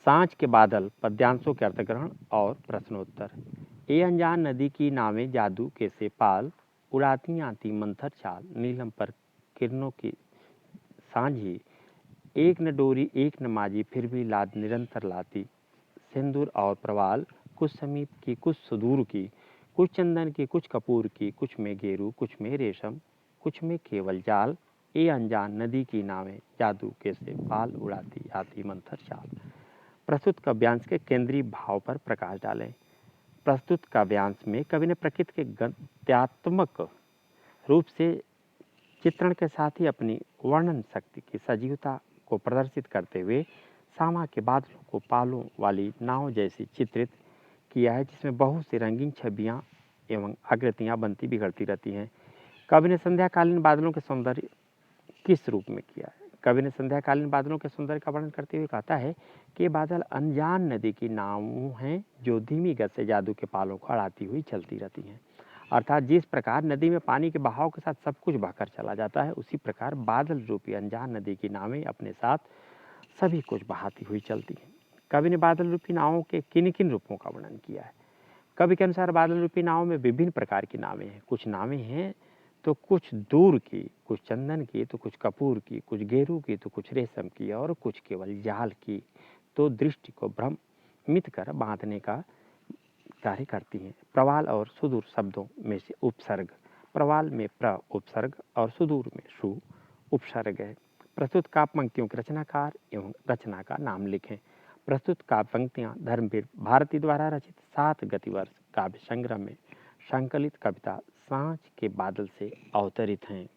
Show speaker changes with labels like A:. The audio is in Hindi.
A: सांझ के बादल पद्यांशों के अर्थग्रहण और प्रश्नोत्तर। ए अनजान नदी की नावें जादू कैसे पाल, उड़ाती आती मंथर चाल, नीलम पर किरणों की सांझी, एक न डोरी एक न माजी फिर भी लाद निरंतर लाती, सिंदूर और प्रवाल, कुछ समीप की कुछ सुदूर की, कुछ चंदन की कुछ कपूर की, कुछ में गेरू कुछ में रेशम, कुछ में केवल जाल, ए अनजान नदी की नावें जादू कैसे पाल, उड़ाती आती मंथर चाल। प्रस्तुत काव्यांश के केंद्रीय भाव पर प्रकाश डालें। प्रस्तुत काव्यांश में कवि ने प्रकृति के गद्यात्मक रूप से चित्रण के साथ ही अपनी वर्णन शक्ति की सजीवता को प्रदर्शित करते हुए सामा के बादलों को पालों वाली नाव जैसी चित्रित किया है, जिसमें बहुत सी रंगीन छवियां एवं आकृतियां बनती बिगड़ती रहती हैं। कवि ने संध्याकालीन बादलों के सौंदर्य किस रूप में किया है? कवि ने संध्याकालीन बादलों के सौंदर्य का वर्णन करते हुए कहता है कि बादल अनजान नदी की नाव हैं जो धीमी गति से जादू के पालों को अड़ाती हुई चलती रहती हैं। अर्थात जिस प्रकार नदी में पानी के बहाव के साथ सब कुछ बहकर चला जाता है, उसी प्रकार बादल रूपी अनजान नदी की नावें अपने साथ सभी कुछ बहाती हुई चलती हैं। कवि ने बादल रूपी नावों के किन किन रूपों का वर्णन किया है? कवि के अनुसार बादल रूपी नावों में विभिन्न प्रकार की नावें हैं। कुछ नावें हैं तो कुछ दूर की, कुछ चंदन की, तो कुछ कपूर की, कुछ गेरू की, तो कुछ रेशम की, और कुछ केवल जाल की, तो दृष्टि को भ्रमित कर बांधने का कार्य करती हैं। प्रवाल और सुदूर शब्दों में से उपसर्ग, प्रवाल में प्र उपसर्ग और सुदूर में सु उपसर्ग है। प्रस्तुत काव्य पंक्तियों के रचनाकार एवं रचना का नाम लिखें। प्रस्तुत काव्य पंक्तियां धर्मवीर भारती द्वारा रचित 7 गतिवर्ष काव्य संग्रह में संकलित कविता सांझ के बादल से अवतरित हैं।